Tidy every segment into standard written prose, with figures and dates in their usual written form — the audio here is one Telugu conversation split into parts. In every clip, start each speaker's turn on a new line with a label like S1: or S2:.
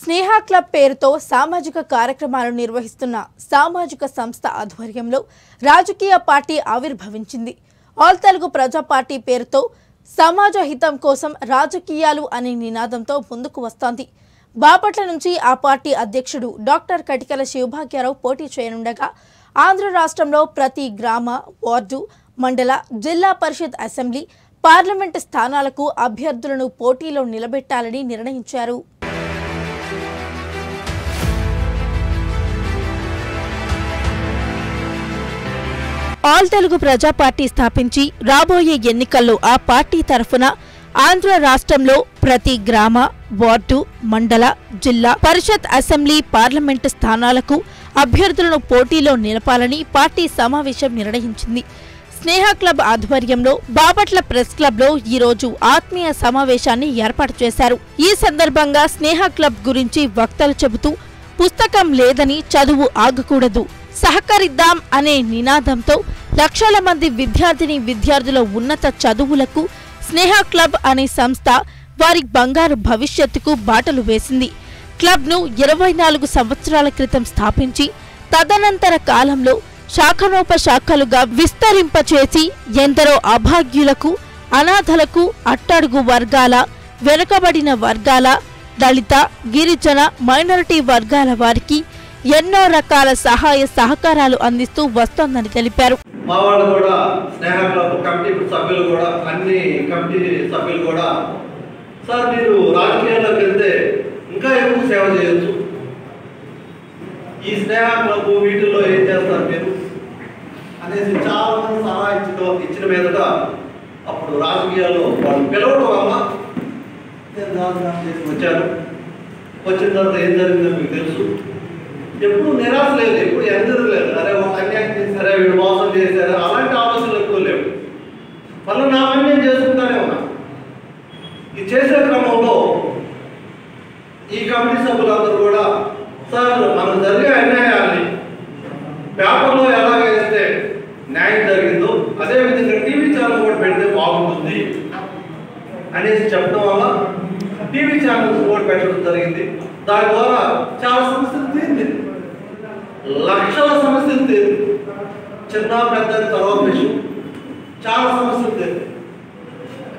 S1: స్నేహ క్లబ్ పేరుతో సామాజిక కార్యక్రమాలను నిర్వహిస్తున్న సామాజిక సంస్థ ఆధ్వర్యంలో రాజకీయ పార్టీ ఆవిర్భవించింది. ఆల్ తెలుగు ప్రజా పార్టీ పేరుతో సమాజ హితం కోసం రాజకీయాలు అనే నినాదంతో ముందుకు వస్తోంది. బాపట్ల నుంచి ఆ పార్టీ అధ్యక్షుడు డాక్టర్ కటికల శివభాగ్యారావు పోటీ చేయనుండగా ఆంధ్ర రాష్ట్రంలో ప్రతి గ్రామ, వార్డు, మండల, జిల్లా పరిషత్, అసెంబ్లీ, పార్లమెంటు స్థానాలకు అభ్యర్థులను పోటీలో నిలబెట్టాలని నిర్ణయించారు. ఆల్ తెలుగు ప్రజా పార్టీ స్థాపించి రాబోయే ఎన్నికల్లో ఆ పార్టీ తరఫున ఆంధ్ర రాష్ట్రంలో ప్రతి గ్రామ, వార్డు, మండల, జిల్లా పరిషత్, అసెంబ్లీ, పార్లమెంటు స్థానాలకు అభ్యర్థులను పోటీలో నిలపాలని పార్టీ సమావేశం నిర్ణయించింది. స్నేహ క్లబ్ ఆధ్వర్యంలో బాపట్ల ప్రెస్ క్లబ్ లో ఈరోజు ఆత్మీయ సమావేశాన్ని ఏర్పాటు చేశారు. ఈ సందర్భంగా స్నేహ క్లబ్ గురించి వక్తలు చెబుతూ పుస్తకం లేదని చదువు ఆగకూడదు, సహకరిద్దాం అనే నినాదంతో లక్షల మంది విద్యార్థుల ఉన్నత చదువులకు స్నేహ క్లబ్ అనే సంస్థ వారి బంగారు భవిష్యత్తుకు బాటలు వేసింది. క్లబ్ను 24 సంవత్సరాల క్రితం స్థాపించి తదనంతర కాలంలో శాఖనోపశాఖలుగా విస్తరింపచేసి ఎందరో అభాగ్యులకు, అనాథలకు, అట్టడుగు వర్గాల, వెనుకబడిన వర్గాల, దళిత, గిరిజన, మైనారిటీ వర్గాల వారికి ఎన్నో రకాల సహాయ సహకారాలు అందిస్తూ వస్తోందని తెలిపారు.
S2: మా వాళ్ళు కూడా స్నేహ క్లబ్ కమిటీ సభ్యులు కూడా అన్ని కమిటీ సభ్యులు కూడా సార్ మీరు రాజకీయాల్లోకి వెళ్తే ఇంకా ఎక్కువ సేవ చేయొచ్చు, ఈ స్నేహ క్లబ్ వీటిల్లో ఏం చేస్తారు మీరు అనేసి చాలా మంది సలహా ఇచ్చిన మీదట అప్పుడు రాజకీయాల్లో వాళ్ళు పిలవడం వల్ల నేను రాజకీయాలు చేసి వచ్చాను. వచ్చిన తర్వాత ఏం జరిగిందో మీకు తెలుసు. ఎప్పుడు నిరాశ లేదు, ఎప్పుడు ఎదురు లేదు. అరే వాళ్ళు అన్యాయం చేశారా, వీడు మోసం చేశారా, అలాంటి ఆలోచనలు ఎక్కువ లేవు. మళ్ళీ నా పని నేను చేసుకుంటానే ఉన్నా. ఇది చేసే క్రమంలో ఈ కమిటీ సభ్యులందరూ కూడా సార్ మనకు జరిగే అన్యాయాన్ని పేపర్లో ఎలాగ వేస్తే న్యాయం జరిగిందో అదేవిధంగా టీవీ ఛానల్ కూడా పెడితే బాగుంటుంది అనేసి చెప్పడం వల్ల టీవీ ఛానల్స్ కూడా పెట్టడం జరిగింది. దాని ద్వారా చాలా సమస్యలు తీరింది, లక్షల సమస్యలు తీరింది. చిన్న పెద్ద తర్వాత విషయం చాలా సమస్యలు తీరింది.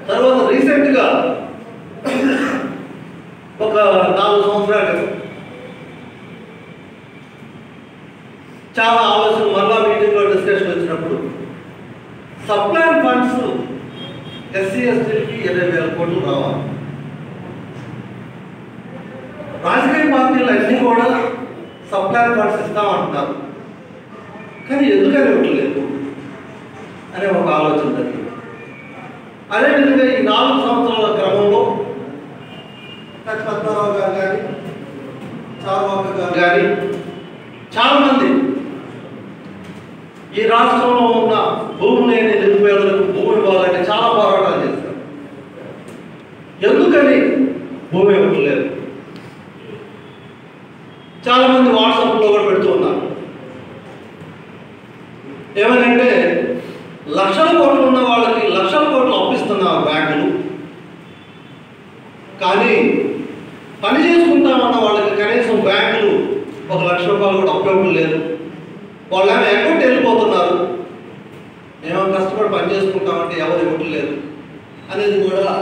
S2: తర్వాత రీసెంట్గా ఒక 4 సంవత్సరాల క్రితం చాలా ఆలోచన మళ్ళా మీటింగ్లో డిస్కషన్ వచ్చినప్పుడు సప్లైన్ ఫండ్స్ ఎస్సీ ఎస్టీలకి 20,000 కోట్లు రావాలి. రాజకీయ పార్టీలు అన్నీ కూడా సప్లైన్ ఫండ్స్ ఇస్తామంటున్నారు, కానీ ఎందుకని ఇవ్వట్లేదు అనే ఒక ఆలోచన జరిగింది. అదేవిధంగా ఈ 4 సంవత్సరాల క్రమంలో పద్మారావు గారు కానీ, చారువాక గారు కానీ చాలామంది ఈ రాష్ట్రంలో ఉన్న భూమి లేని నిరుపేదలకు భూమి ఇవ్వాలంటే చాలా పోరాటాలు చేస్తారు. ఎందుకని భూమి ఇవ్వట్లేదు? చాలా మంది వాట్సాప్లో కూడా పెడుతూ ఉన్నారు. ఏమనంటే లక్షల కోట్లు ఉన్న వాళ్ళకి లక్షల కోట్లు అప్పిస్తున్నారు బ్యాంకులు, కానీ పని చేసుకుంటామన్న వాళ్ళకి కనీసం బ్యాంకులు 1 లక్ష రూపాయలు కూడా అప్పివ్వడం లేదు. వాళ్ళు ఏమో అకౌంట్ వెళ్ళిపోతున్నారు, మేము కష్టపడి పని చేసుకుంటామంటే ఎవరు ఇవ్వట్లేదు అనేది కూడా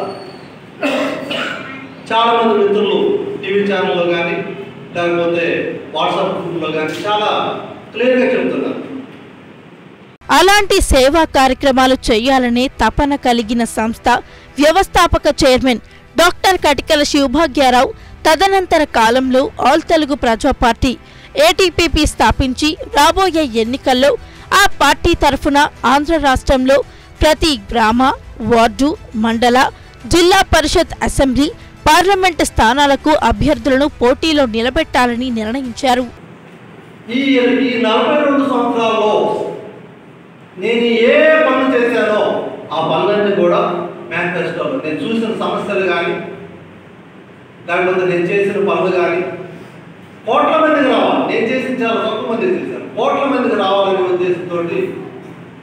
S2: చాలామంది మిత్రులు టీవీ ఛానల్లో కానీ లేకపోతే వాట్సాప్ గ్రూప్లో కానీ చాలా క్లియర్గా చెప్తున్నారు.
S1: అలాంటి సేవా కార్యక్రమాలు చేయాలనే తపన కలిగిన సంస్థ వ్యవస్థాపక చైర్మన్ డాక్టర్ కటికల శివభాగ్యారావు తదనంతర కాలంలో ఆల్ తెలుగు ప్రజా పార్టీ ఏటీపీపీ స్థాపించి రాబోయే ఎన్నికల్లో ఆ పార్టీ తరఫున ఆంధ్ర రాష్ట్రంలో ప్రతి గ్రామ, వార్డు, మండల, జిల్లా పరిషత్, అసెంబ్లీ, పార్లమెంటు స్థానాలకు అభ్యర్థులను పోటీలో నిలబెట్టాలని నిర్ణయించారు.
S2: ఈ 42 సంవత్సరాల్లో నేను ఏ పనులు చేశానో ఆ పనులన్నీ కూడా మేనిఫెస్టోలో నేను చూసిన సమస్యలు కానీ లేకపోతే నేను చేసిన పనులు కానీ కోట్ల మందికి రావాలి. నేను చేసిన చాలా తక్కువ మంది చేశాను, కోట్ల మందికి రావాలనే ఉద్దేశంతో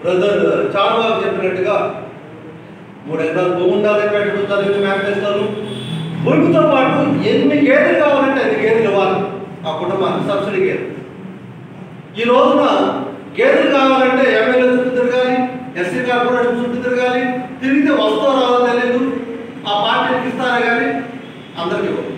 S2: బ్రదర్ చారువాకు చెప్పినట్టుగా 3 ఎకరాలు భూమి ఉండాలని పెట్టడం జరిగింది మేనిఫెస్టోలు. భూమితో పాటు ఎన్ని గేదెలు కావాలంటే అన్ని గేదెలు ఇవ్వాలి ఆ కుటుంబానికి, సబ్సిడీ గేదెలు. ఈ రోజున గేదెలు కావాలంటే ఎమ్మెల్యే చుట్టూ తిరగాలి, ఎస్సీ కార్పొరేషన్ చుట్టూ తిరగాలి, తిరిగితే వస్తూ రాదో తెలియదు, ఆ పార్టీకి ఇస్తారా కానీ అందరికీ ఇవ్వదు.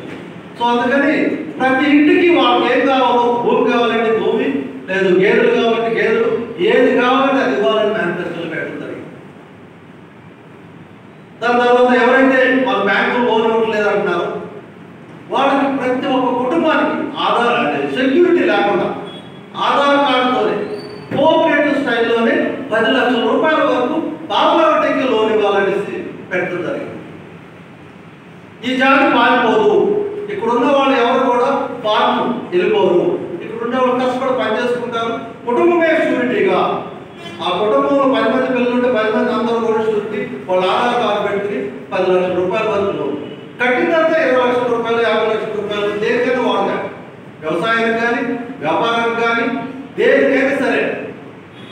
S2: సో అందుకని ప్రతి ఇంటికి వాళ్ళకి ఏం కావాలో, భూమి కావాలంటే భూమి, లేదు గేదెలు కావాలంటే గేదెలు, ఏది కావాలంటే అది ఇవ్వాలని మేనిఫెస్టోలో పెట్టడం జరిగింది. దాని తర్వాత ఎవరైతే వాళ్ళ బ్యాంకులు లోన్ ఇవ్వట్లేదు అంటున్నారో వాళ్ళకి ప్రతి ఒక్క కుటుంబానికి ఆధార్ అంటే సెక్యూరిటీ లేకుండా ఆధార్ కార్డుతోనే కోఆపరేటివ్ స్టైల్లోనే 10 లక్షల రూపాయల వరకు బాబులకి లోన్ ఇవ్వాలనేసి పెట్టడం జరిగింది. ఈ జాతి పారిపోదు, ఇక్కడున్న వాళ్ళు ఎవరు కూడా ఫార్మ్ వెళ్ళిపోరు, ఇక్కడున్న వాళ్ళు కష్టపడి పనిచేసుకుంటారు. కుటుంబమే షూరిటీగా, ఆ కుటుంబంలో 10 మంది పిల్లలు ఉంటే 10 మంది అందరూ కూడా షూరిటీ వాళ్ళ ఆధార్ కార్డు పెట్టుకుని 10 లక్షల రూపాయల వరకు లోన్ కట్టిన తర్వాత 20 లక్షల రూపాయలు 50 లక్షల రూపాయలు దేనికైనా వాడతారు. వ్యవసాయానికి కానీ వ్యాపారానికి కానీ దేనికైనా సరే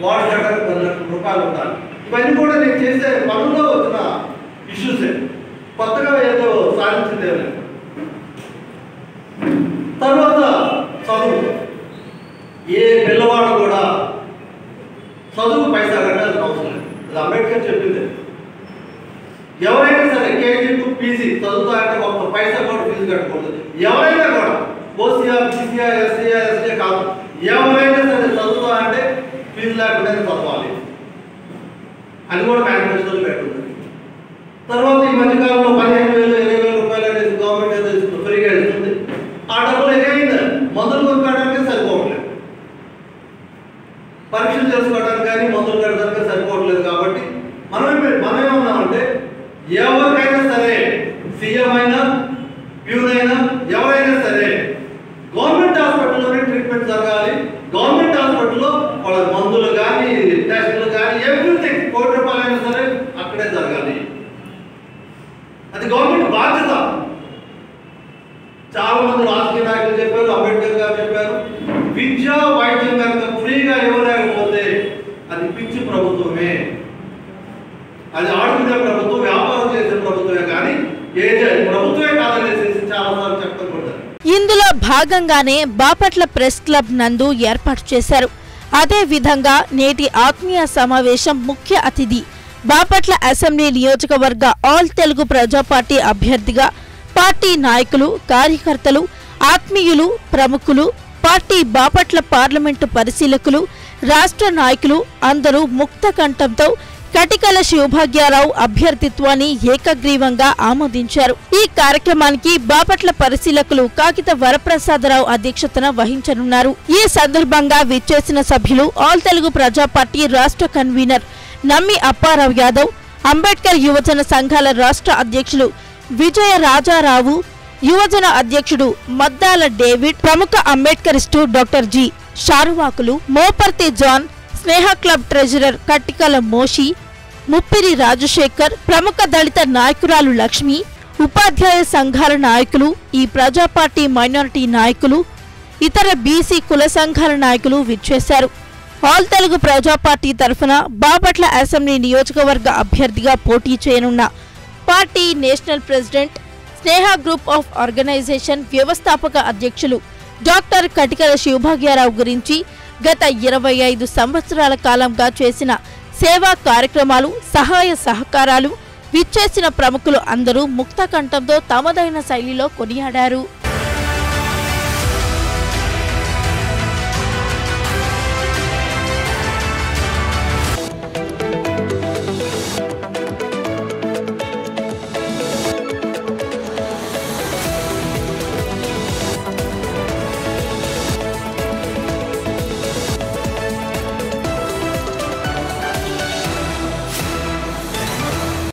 S2: వాడు కట్టడానికి 10 లక్షల రూపాయలు ఉండాలి. ఇవన్నీ కూడా నేను చేసే పనుల్లో వచ్చిన ఇష్యూసే, కొత్తగా ఏదో సాధించిందే లేదు. తర్వాత చదువు, ఏ పిల్లవాడు కూడా చదువు పైసా కట్టాల్సిన అవసరం లేదు. అది అంబేద్కర్ చెప్పింది. ఎవరైనా సరే కేజీ టు పీజీ చదువుతా అంటే ఒక పైసా కూడా ఫీజు కట్టకూడదు. ఎవరైనా కూడా ఓసీఆ, బీసీఆ, ఎస్సీఆ, ఎస్సీ కాదు, ఎవరైనా సరే చదువుతా అంటే ఫీజు లేకుండా చదవాలి. అది కూడా మేనిఫెస్టోలో పెట్టుకుంది. తర్వాత ఈ మధ్యకాలంలో 15,000, 20,000 రూపాయలు అనేది గవర్నమెంట్ ఏదో ఇస్తుంది, ఫ్రీగా ఇస్తుంది. ఆ డబ్బులు ఎగైంది మందులు కొనుక్కోవడానికి సరిపోవట్లేదు, పరీక్షలు చేసుకోవడానికి కానీ మందులు కట్టడానికి సరిపోవట్లేదు. కాబట్టి మనమేమన్నామంటే ఎవరికైనా సరే, సీఎం అయినా ప్యూన్ అయినా ఎవరైనా సరే గవర్నమెంట్ హాస్పిటల్లోనే ట్రీట్మెంట్ జరగాలి. గవర్నమెంట్ హాస్పిటల్లో వాళ్ళ మందులు కానీ టెస్టులు కానీ ఎవ్రీథింగ్ 1 కోటి రూపాయలు అయినా సరే అక్కడే జరగాలి. అది గవర్నమెంట్ బాధ్యత. చాలా మంది రాజకీయ నాయకులు చెప్పారు, అంబేద్కర్ గారు చెప్పారు, విద్యా వైద్యం కనుక ఫ్రీగా ఇవ్వలేకపోతే అది పిచ్చి ప్రభుత్వమే, అది ఆడుకునే ప్రభుత్వం, వ్యాపారం చేసే ప్రభుత్వమే కానీ ఏది ప్రభుత్వమే కాదనేసి చాలాసార్లు చెప్పడం కూడా.
S1: ఇందులో భాగంగానే బాపట్ల ప్రెస్ క్లబ్ నందు ఏర్పాటు చేశారు. అదే విధంగా నేటి ఆత్మీయ సమావేశం ముఖ్య అతిథి బాపట్ల అసెంబ్లీ నియోజకవర్గ ఆల్ తెలుగు ప్రజా పార్టీ అభ్యర్థిగా పార్టీ నాయకులు, కార్యకర్తలు, ఆత్మీయులు, ప్రముఖులు, పార్టీ బాపట్ల పార్లమెంటు పరిశీలకులు, రాష్ట్ర నాయకులు అందరూ ముక్త కంఠంతో కటికల శివభాగ్యారావు అభ్యర్థిత్వాన్ని ఏకగ్రీవంగా ఆమోదించారు. ఈ కార్యక్రమానికి బాపట్ల పరిశీలకులు కాకిత వరప్రసాదరావు అధ్యక్షతన వహించనున్నారు. ఈ సందర్భంగా విచ్చేసిన సభ్యులు ఆల్ తెలుగు ప్రజా పార్టీ రాష్ట్ర కన్వీనర్ నమ్మి అప్పారావు యాదవ్, అంబేద్కర్ యువజన సంఘాల రాష్ట్ర అధ్యక్షులు విజయ రాజారావు, యువజన అధ్యక్షుడు మద్దాల డేవిడ్, ప్రముఖ అంబేద్కరిస్టు డాక్టర్ జి షారువాకులు, మోపర్తి జాన్, స్నేహ క్లబ్ ట్రెజరర్ కట్టికల మోషి, ముప్పిరి రాజశేఖర్, ప్రముఖ దళిత నాయకురాలు లక్ష్మి, ఉపాధ్యాయ సంఘాల నాయకులు, ఈ ప్రజా పార్టీ మైనారిటీ నాయకులు, ఇతర బీసీ కుల సంఘాల నాయకులు విచ్చేశారు. ఆల్ తెలుగు ప్రజా పార్టీ తరఫున బాపట్ల అసెంబ్లీ నియోజకవర్గ అభ్యర్థిగా పోటీ చేయనున్న party national president, Sneha group of organisation వ్యవస్థాపక అధ్యక్షులు డాక్టర్ కటికల శివభాగ్యారావు గురించి గత 25 సంవత్సరాల కాలంగా చేసిన సేవా కార్యక్రమాలు, సహాయ సహకారాలు విచ్చేసిన ప్రముఖులు అందరూ ముక్త కంఠంతో తమదైన శైలిలో కొనియాడారు.